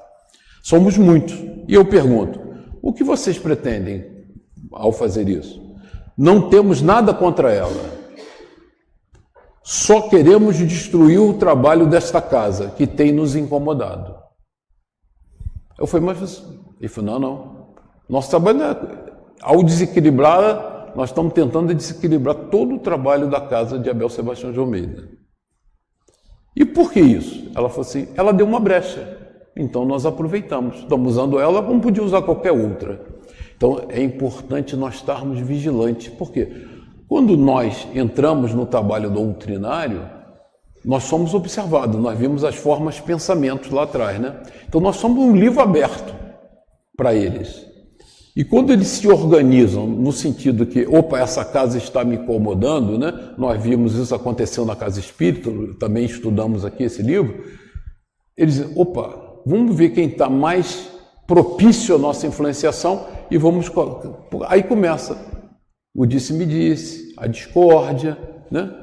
Somos muitos. E eu pergunto, o que vocês pretendem ao fazer isso? Não temos nada contra ela. Só queremos destruir o trabalho desta casa, que tem nos incomodado. Eu falei, mas... Ele falou, não. Nosso trabalho, ao desequilibrá-la, nós estamos tentando desequilibrar todo o trabalho da casa de Abel Sebastião de Almeida. E por que isso? Ela falou assim, ela deu uma brecha. Então nós aproveitamos. Estamos usando ela como podia usar qualquer outra. Então é importante nós estarmos vigilantes. Por quê? Quando nós entramos no trabalho doutrinário, nós somos observados, nós vimos as formas de pensamento lá atrás, né? Então nós somos um livro aberto para eles. E quando eles se organizam no sentido que, opa, essa casa está me incomodando, né? Nós vimos isso aconteceu na Casa Espírita, também estudamos aqui esse livro. Eles dizem, opa, vamos ver quem está mais propício à nossa influenciação e vamos... Aí começa o disse-me-disse, a discórdia, né?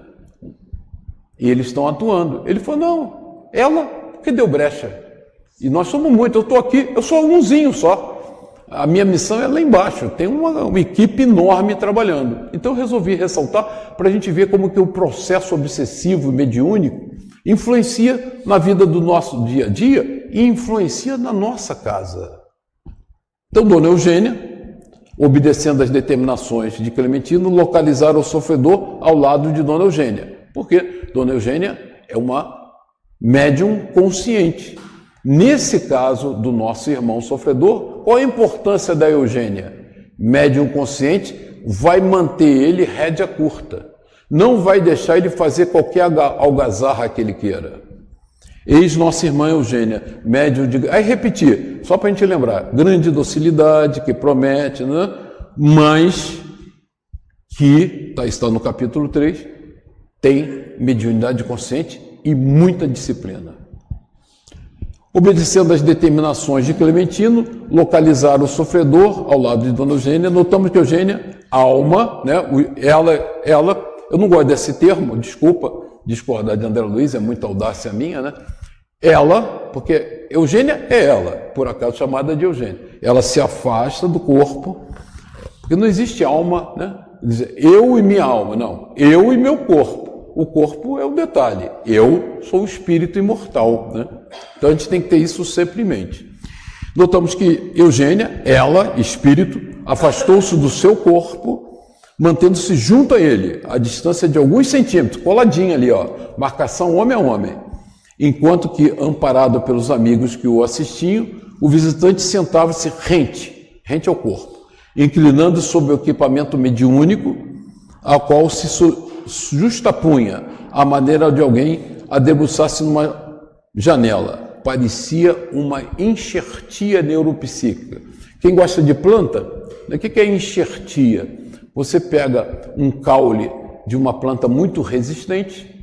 E eles estão atuando. Ele falou, não, ela que deu brecha. E nós somos muitos, eu estou aqui, eu sou umzinho só. A minha missão é lá embaixo, tem uma equipe enorme trabalhando. Então eu resolvi ressaltar para a gente ver como que o processo obsessivo e mediúnico influencia na vida do nosso dia a dia e influencia na nossa casa. Então, Dona Eugênia, obedecendo às determinações de Clementino, localizar o sofredor ao lado de Dona Eugênia. Porque Dona Eugênia é uma médium consciente. Nesse caso do nosso irmão sofredor, qual a importância da Eugênia? Médium consciente vai manter ele rédea curta. Não vai deixar ele fazer qualquer algazarra que ele queira. Eis nossa irmã Eugênia, médium de... Aí repetir, só para a gente lembrar, grande docilidade, que promete, né? Mas que, está no capítulo 3, tem mediunidade consciente e muita disciplina. Obedecendo às determinações de Clementino, localizar o sofredor ao lado de Dona Eugênia, notamos que Eugênia alma, né? Ela, eu não gosto desse termo, desculpa, discordar de André Luiz, é muita audácia minha, né? Ela, porque Eugênia é ela, por acaso chamada de Eugênia. Ela se afasta do corpo, porque não existe alma, né? Dizer, eu e minha alma, não. Eu e meu corpo. O corpo é o detalhe. Eu sou o espírito imortal, né? Então a gente tem que ter isso sempre em mente. Notamos que Eugênia, ela, espírito, afastou-se do seu corpo, mantendo-se junto a ele, a distância de alguns centímetros, coladinha ali, ó, marcação homem a homem. Enquanto que, amparado pelos amigos que o assistiam, o visitante sentava-se rente ao corpo, inclinando sobre o equipamento mediúnico, a qual se justapunha a maneira de alguém a debruçar-se numa janela. Parecia uma enxertia neuropsíquica. Quem gosta de planta, o que é enxertia? Você pega um caule de uma planta muito resistente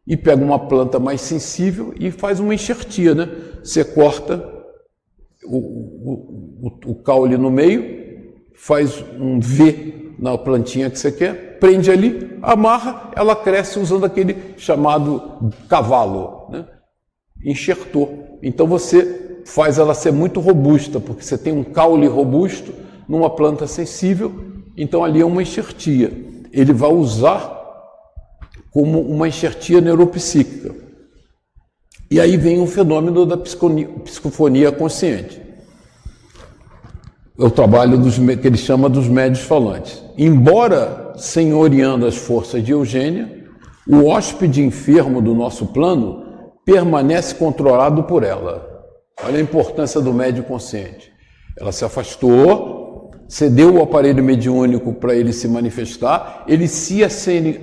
e pega uma planta mais sensível e faz uma enxertia, né? Você corta o caule no meio, faz um V na plantinha que você quer, prende ali, amarra, ela cresce usando aquele chamado cavalo, né? Enxertou. Então você faz ela ser muito robusta, porque você tem um caule robusto numa planta sensível, então ali é uma enxertia. Ele vai usar como uma enxertia neuropsíquica. E aí vem o fenômeno da psicofonia consciente. É o trabalho que ele chama dos médios falantes. Embora senhoreando as forças de Eugênia, o hóspede enfermo do nosso plano permanece controlado por ela. Olha a importância do médio consciente. Ela se afastou, cedeu o aparelho mediúnico para ele se manifestar, ele se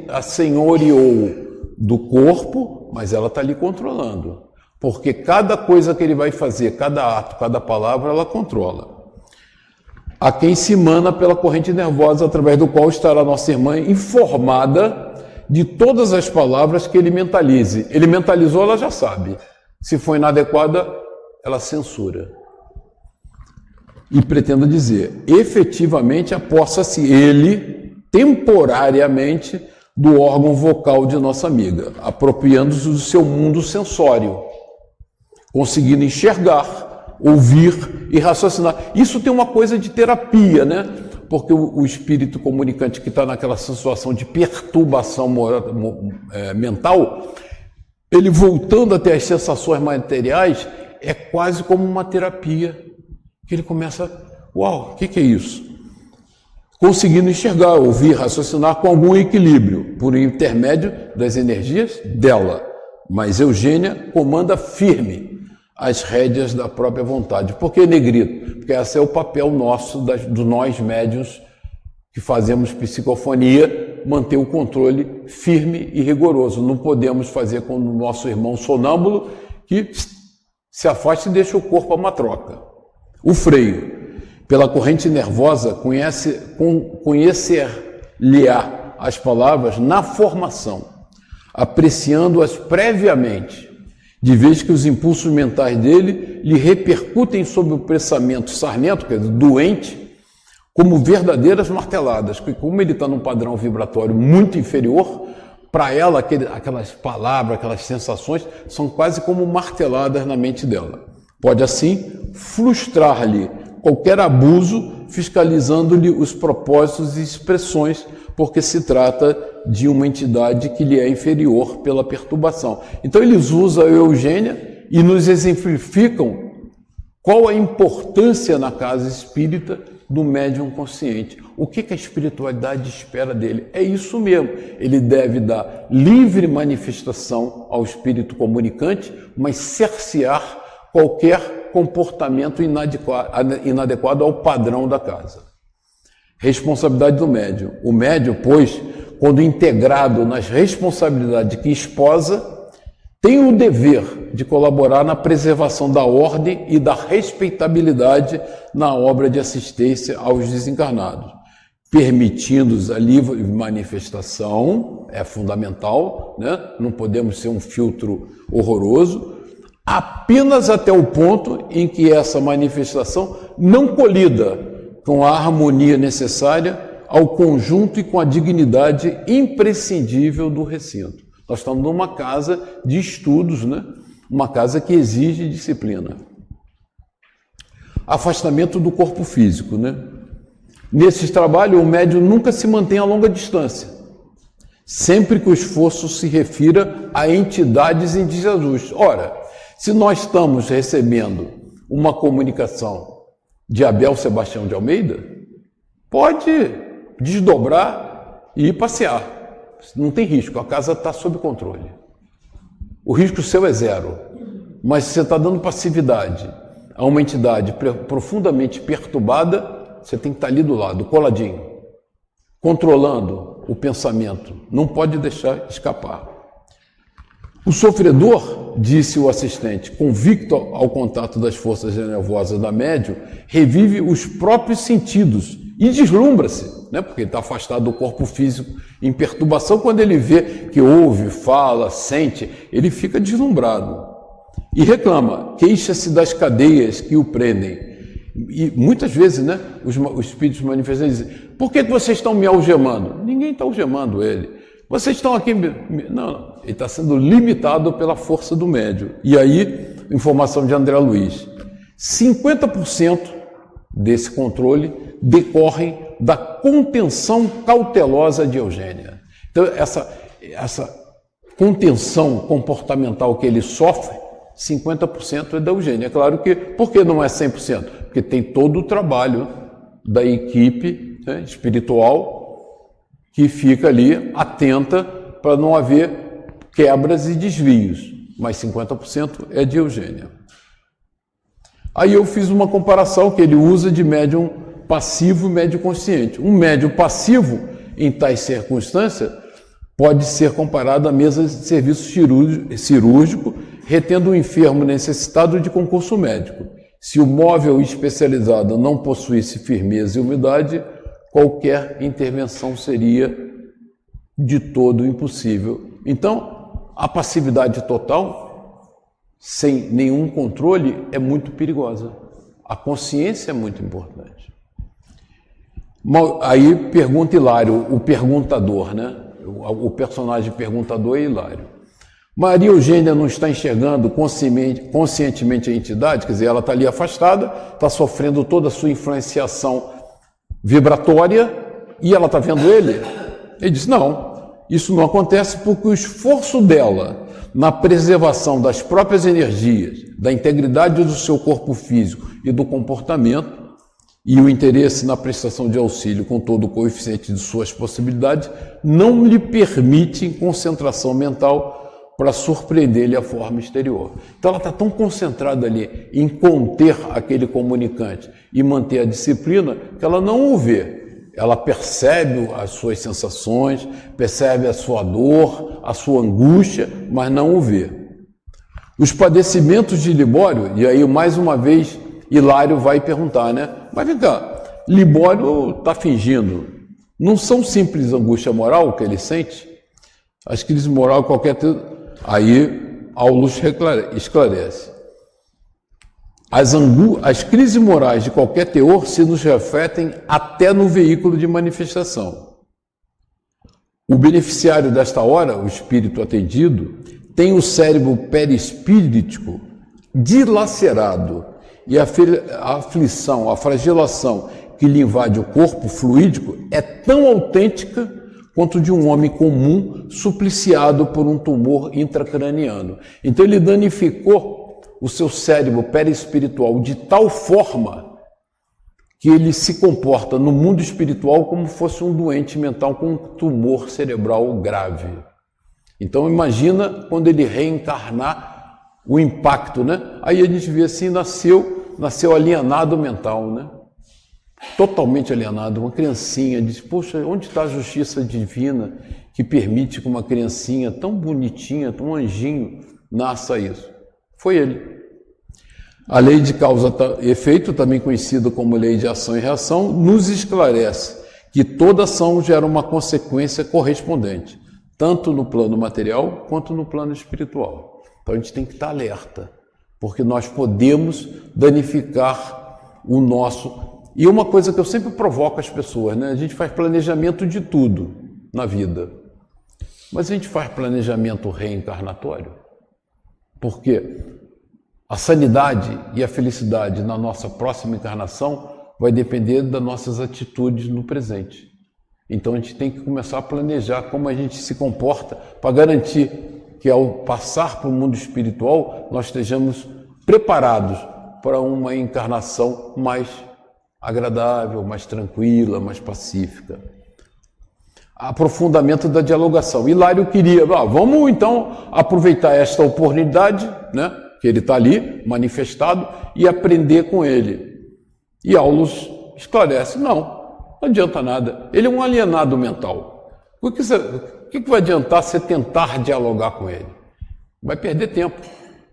assenhoreou do corpo, mas ela está ali controlando. Porque cada coisa que ele vai fazer, cada ato, cada palavra, ela controla. A quem se emana pela corrente nervosa, através do qual estará nossa irmã informada de todas as palavras que ele mentalize. Ele mentalizou, ela já sabe. Se for inadequada, ela censura. E pretendo dizer, efetivamente apossa-se ele, temporariamente, do órgão vocal de nossa amiga, apropriando-se do seu mundo sensório, conseguindo enxergar, ouvir e raciocinar. Isso tem uma coisa de terapia, né? Porque o espírito comunicante que está naquela situação de perturbação mental, ele voltando até as sensações materiais, é quase como uma terapia, que ele começa, uau, o que é isso? Conseguindo enxergar, ouvir, raciocinar com algum equilíbrio, por intermédio das energias dela. Mas Eugênia comanda firme as rédeas da própria vontade. Por que negrito? Porque esse é o papel nosso, de nós médiuns que fazemos psicofonia, manter o controle firme e rigoroso. Não podemos fazer com o nosso irmão sonâmbulo que se afasta e deixa o corpo a matroca. O freio, pela corrente nervosa, conhecer-lhe-á as palavras na formação, apreciando-as previamente, de vez que os impulsos mentais dele lhe repercutem sobre o pensamento sarnento, quer dizer, doente, como verdadeiras marteladas, porque como ele está num padrão vibratório muito inferior, para ela aquelas palavras, aquelas sensações, são quase como marteladas na mente dela. Pode assim frustrar-lhe qualquer abuso, fiscalizando-lhe os propósitos e expressões, porque se trata de uma entidade que lhe é inferior pela perturbação. Então eles usam a Eugênia e nos exemplificam qual a importância na casa espírita do médium consciente. O que a espiritualidade espera dele? É isso mesmo. Ele deve dar livre manifestação ao espírito comunicante, mas cercear qualquer comportamento inadequado ao padrão da casa. Responsabilidade do médium. O médium, pois, quando integrado nas responsabilidades que esposa, tem o dever de colaborar na preservação da ordem e da respeitabilidade na obra de assistência aos desencarnados, permitindo-os a livre manifestação, é fundamental, né? Não podemos ser um filtro horroroso, apenas até o ponto em que essa manifestação não colida com a harmonia necessária ao conjunto e com a dignidade imprescindível do recinto. Nós estamos numa casa de estudos, né? Uma casa que exige disciplina. Afastamento do corpo físico, né? Nesse trabalho, o médium nunca se mantém a longa distância, sempre que o esforço se refira a entidades em desajuste. Ora, se nós estamos recebendo uma comunicação de Abel Sebastião de Almeida, pode desdobrar e ir passear. Não tem risco, a casa está sob controle. O risco seu é zero, mas se você está dando passividade a uma entidade profundamente perturbada, você tem que estar ali do lado, coladinho, controlando o pensamento. Não pode deixar escapar. O sofredor, disse o assistente, convicto ao contato das forças nervosas da médium, revive os próprios sentidos e deslumbra-se, né? Porque ele está afastado do corpo físico em perturbação. Quando ele vê que ouve, fala, sente, ele fica deslumbrado e reclama, queixa-se das cadeias que o prendem. E muitas vezes, né, os espíritos manifestantes dizem: por que vocês estão me algemando? Ninguém está algemando ele. Vocês estão aqui... Não, ele está sendo limitado pela força do médium. E aí, informação de André Luiz, 50% desse controle decorrem da contenção cautelosa de Eugênia. Então, essa contenção comportamental que ele sofre, 50% é da Eugênia. É claro que, por que não é 100%? Porque tem todo o trabalho da equipe, né, espiritual, que fica ali atenta para não haver quebras e desvios. Mas 50% é de Eugênia. Aí eu fiz uma comparação que ele usa de médium passivo e médium consciente. Um médium passivo, em tais circunstâncias, pode ser comparado à mesa de serviço cirúrgico, retendo o enfermo necessitado de concurso médico. Se o móvel especializado não possuísse firmeza e umidade, qualquer intervenção seria de todo impossível. Então, a passividade total, sem nenhum controle, é muito perigosa. A consciência é muito importante. Aí pergunta Hilário, o perguntador, né? O personagem perguntador é Hilário. Maria Eugênia não está enxergando conscientemente a entidade, quer dizer, ela está ali afastada, está sofrendo toda a sua influenciação vibratória e ela está vendo ele? Ele diz: não, isso não acontece porque o esforço dela na preservação das próprias energias, da integridade do seu corpo físico e do comportamento, e o interesse na prestação de auxílio com todo o coeficiente de suas possibilidades, não lhe permite concentração mental para surpreender-lhe a forma exterior. Então ela está tão concentrada ali em conter aquele comunicante e manter a disciplina que ela não o vê. Ela percebe as suas sensações, percebe a sua dor, a sua angústia, mas não o vê. Os padecimentos de Libório, e aí mais uma vez Hilário vai perguntar, né? Mas vem cá, Libório está fingindo. Não são simples angústia moral que ele sente? As crises morais, qualquer... Aí Aulus esclarece. As crises morais de qualquer teor se nos refletem até no veículo de manifestação. O beneficiário desta hora, o espírito atendido, tem o cérebro perispíritico dilacerado e a aflição, a flagelação que lhe invade o corpo fluídico é tão autêntica quanto de um homem comum supliciado por um tumor intracraniano. Então ele danificou o seu cérebro perispiritual de tal forma que ele se comporta no mundo espiritual como fosse um doente mental com um tumor cerebral grave. Então imagina quando ele reencarnar o impacto, né? Aí a gente vê assim, nasceu alienado mental, né? Totalmente alienado, uma criancinha, diz: poxa, onde está a justiça divina que permite que uma criancinha tão bonitinha, tão anjinho, nasça isso? Foi ele. A lei de causa e efeito, também conhecida como lei de ação e reação, nos esclarece que toda ação gera uma consequência correspondente, tanto no plano material quanto no plano espiritual. Então a gente tem que estar alerta, porque nós podemos danificar o nosso E uma coisa que eu sempre provoco as pessoas, né? A gente faz planejamento de tudo na vida, mas a gente faz planejamento reencarnatório, porque a sanidade e a felicidade na nossa próxima encarnação vai depender das nossas atitudes no presente. Então a gente tem que começar a planejar como a gente se comporta para garantir que ao passar para o mundo espiritual nós estejamos preparados para uma encarnação mais agradável, mais tranquila, mais pacífica. Aprofundamento da dialogação. Hilário queria, vamos então aproveitar esta oportunidade, né, que ele está ali, manifestado, e aprender com ele. E Aulus esclarece, não adianta nada, ele é um alienado mental. O que vai adiantar você tentar dialogar com ele? Vai perder tempo,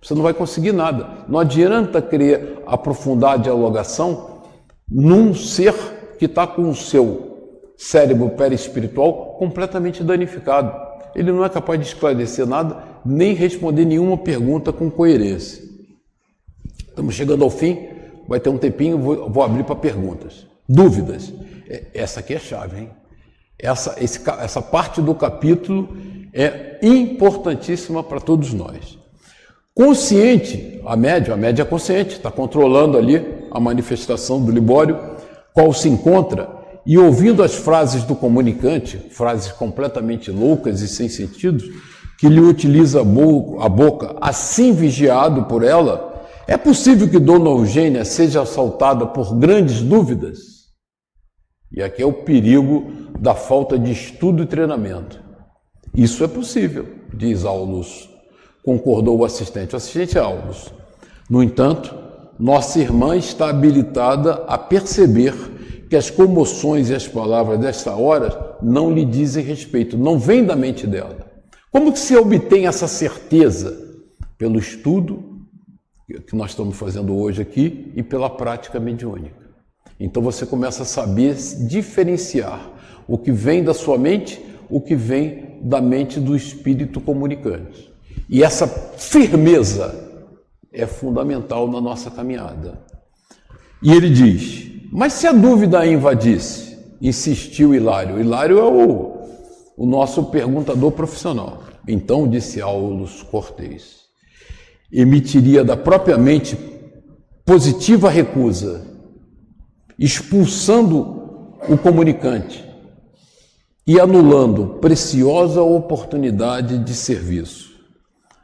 você não vai conseguir nada. Não adianta querer aprofundar a dialogação num ser que está com o seu cérebro perispiritual completamente danificado. Ele não é capaz de esclarecer nada, nem responder nenhuma pergunta com coerência. Estamos chegando ao fim, vai ter um tempinho, vou abrir para perguntas. Dúvidas. Essa aqui é a chave, hein? Essa parte do capítulo é importantíssima para todos nós. Consciente, a média é consciente, está controlando ali a manifestação do Libório, qual se encontra, e ouvindo as frases do comunicante, frases completamente loucas e sem sentido, que lhe utiliza a boca, assim vigiado por ela, é possível que Dona Eugênia seja assaltada por grandes dúvidas? E aqui é o perigo da falta de estudo e treinamento. Isso é possível, diz Aulus, concordou o assistente. O assistente é Aulus. No entanto, nossa irmã está habilitada a perceber que as comoções e as palavras desta hora não lhe dizem respeito, não vêm da mente dela. Como que se obtém essa certeza? Pelo estudo que nós estamos fazendo hoje aqui e pela prática mediúnica. Então você começa a saber diferenciar o que vem da sua mente, o que vem da mente do espírito comunicante. E essa firmeza é fundamental na nossa caminhada. E ele diz, mas se a dúvida a invadisse, insistiu Hilário. Hilário é o nosso perguntador profissional. Então, disse Aulus Cortês, emitiria da própria mente positiva recusa, expulsando o comunicante e anulando preciosa oportunidade de serviço.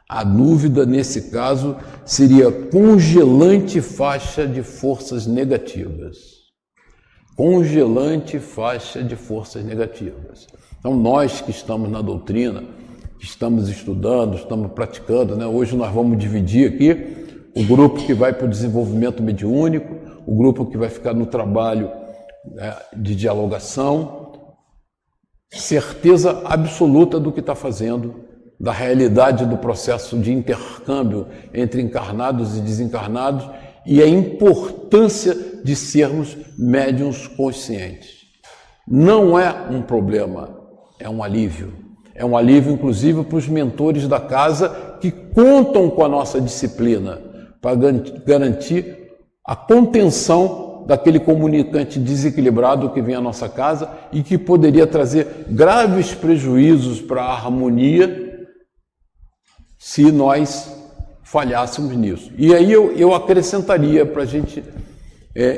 A dúvida, nesse caso, seria congelante faixa de forças negativas. Congelante faixa de forças negativas. Então, nós que estamos na doutrina, que estamos estudando, estamos praticando, né? Hoje nós vamos dividir aqui o grupo que vai para o desenvolvimento mediúnico, o grupo que vai ficar no trabalho, né, de dialogação, certeza absoluta do que está fazendo, da realidade do processo de intercâmbio entre encarnados e desencarnados e a importância de sermos médiuns conscientes. Não é um problema, é um alívio. É um alívio, inclusive, para os mentores da casa que contam com a nossa disciplina para garantir a contenção daquele comunicante desequilibrado que vem à nossa casa e que poderia trazer graves prejuízos para a harmonia se nós falhássemos nisso. E aí eu acrescentaria para a gente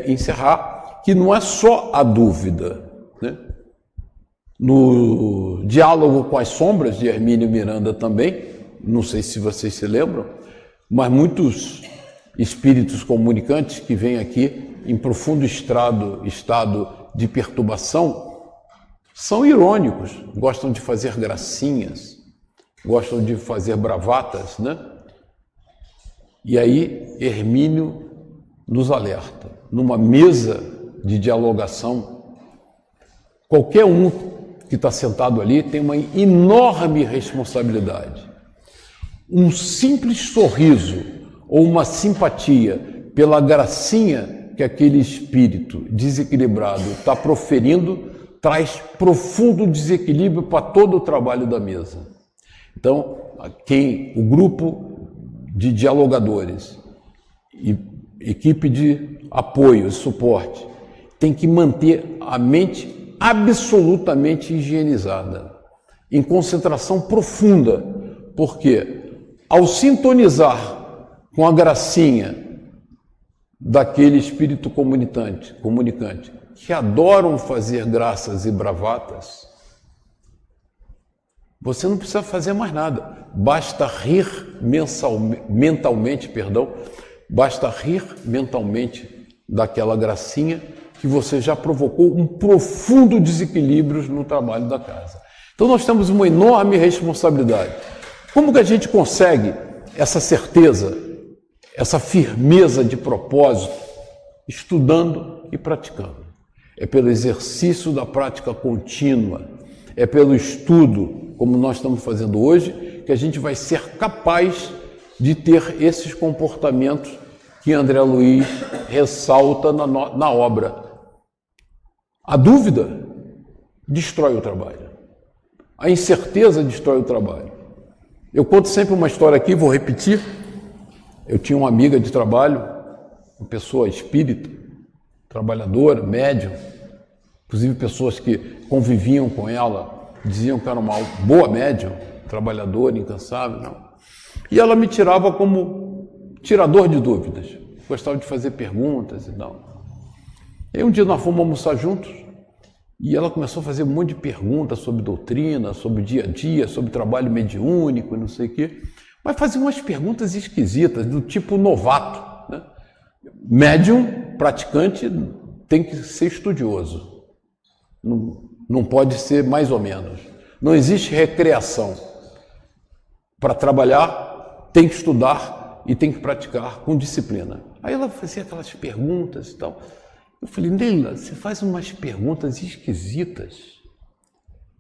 encerrar que não é só a dúvida, né? No Diálogo com as Sombras, de Hermínio Miranda também, não sei se vocês se lembram, mas muitos espíritos comunicantes que vêm aqui em profundo estado de perturbação são irônicos, gostam de fazer gracinhas, gostam de fazer bravatas, né? E aí Hermínio nos alerta, numa mesa de dialogação, qualquer um que está sentado ali tem uma enorme responsabilidade. Um simples sorriso ou uma simpatia pela gracinha que aquele espírito desequilibrado está proferindo traz profundo desequilíbrio para todo o trabalho da mesa. Então, o grupo de dialogadores e equipe de apoio e suporte tem que manter a mente absolutamente higienizada, em concentração profunda, porque ao sintonizar com a gracinha daquele espírito comunicante, que adoram fazer graças e bravatas, você não precisa fazer mais nada. Basta rir mentalmente, basta rir mentalmente daquela gracinha que você já provocou um profundo desequilíbrio no trabalho da casa. Então nós temos uma enorme responsabilidade. Como que a gente consegue essa certeza, essa firmeza de propósito? Estudando e praticando. É pelo exercício da prática contínua, é pelo estudo, como nós estamos fazendo hoje, que a gente vai ser capaz de ter esses comportamentos que André Luiz ressalta na obra. A dúvida destrói o trabalho. A incerteza destrói o trabalho. Eu conto sempre uma história aqui, vou repetir. Eu tinha uma amiga de trabalho, uma pessoa espírita, trabalhadora, médium, inclusive pessoas que conviviam com ela diziam que era uma boa médium, trabalhadora, incansável, não. E ela me tirava como tirador de dúvidas, gostava de fazer perguntas e tal. E aí um dia nós fomos almoçar juntos e ela começou a fazer um monte de perguntas sobre doutrina, sobre o dia a dia, sobre trabalho mediúnico e não sei o quê, mas fazia umas perguntas esquisitas, do tipo novato, né? Médium, praticante, tem que ser estudioso. Não pode ser mais ou menos. Não existe recreação. Para trabalhar, tem que estudar e tem que praticar com disciplina. Aí ela fazia aquelas perguntas e tal. Eu falei, Neila, você faz umas perguntas esquisitas.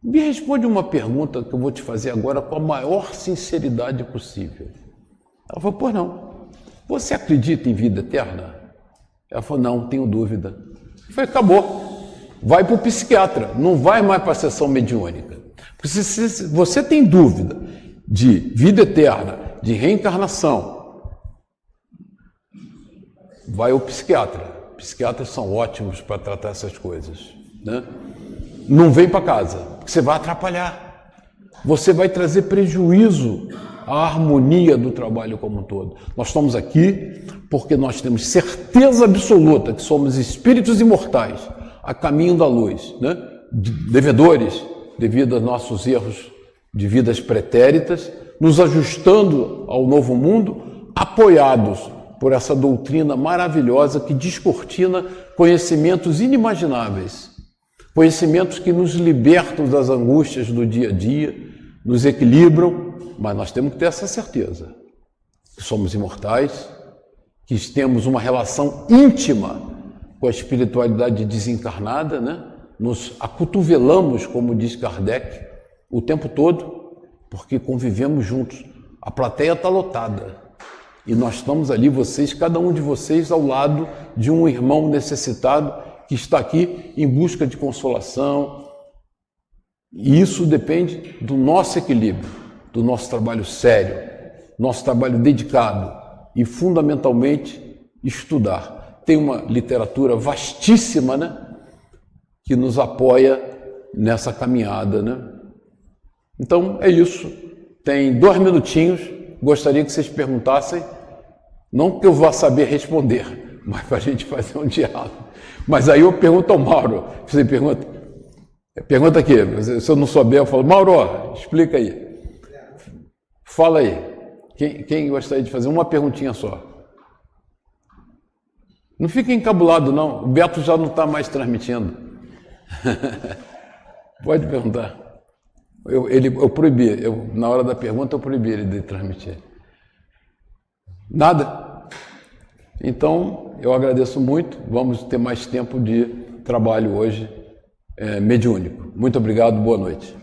Me responde uma pergunta que eu vou te fazer agora com a maior sinceridade possível. Ela falou, pois não. Você acredita em vida eterna? Ela falou, não, tenho dúvida. Eu falei, acabou. Vai para o psiquiatra, não vai mais para a sessão mediúnica. Porque se você tem dúvida de vida eterna, de reencarnação, vai ao psiquiatra. Psiquiatras são ótimos para tratar essas coisas, né? Não vem para casa, porque você vai atrapalhar. Você vai trazer prejuízo à harmonia do trabalho como um todo. Nós estamos aqui porque nós temos certeza absoluta que somos espíritos imortais, a caminho da luz, né? Devedores, devido aos nossos erros de vidas pretéritas, nos ajustando ao novo mundo, apoiados por essa doutrina maravilhosa que descortina conhecimentos inimagináveis, conhecimentos que nos libertam das angústias do dia a dia, nos equilibram, mas nós temos que ter essa certeza, que somos imortais, que temos uma relação íntima com a espiritualidade desencarnada, né? Nos acotovelamos, como diz Kardec, o tempo todo, porque convivemos juntos. A plateia está lotada e nós estamos ali, vocês, cada um de vocês ao lado de um irmão necessitado que está aqui em busca de consolação. E isso depende do nosso equilíbrio, do nosso trabalho sério, nosso trabalho dedicado e, fundamentalmente, estudar. Tem uma literatura vastíssima, né, que nos apoia nessa caminhada, né? Então, é isso. Tem 2 minutinhos. Gostaria que vocês perguntassem, não que eu vá saber responder, mas para a gente fazer um diálogo. Mas aí eu pergunto ao Mauro. Você pergunta aqui. Se eu não souber, eu falo, Mauro, explica aí. Fala aí. Quem gostaria de fazer uma perguntinha só? Não fica encabulado, não. O Beto já não está mais transmitindo. Pode perguntar. Eu proibi. Na hora da pergunta, eu proibi ele de transmitir. Nada? Então, eu agradeço muito. Vamos ter mais tempo de trabalho hoje mediúnico. Muito obrigado. Boa noite.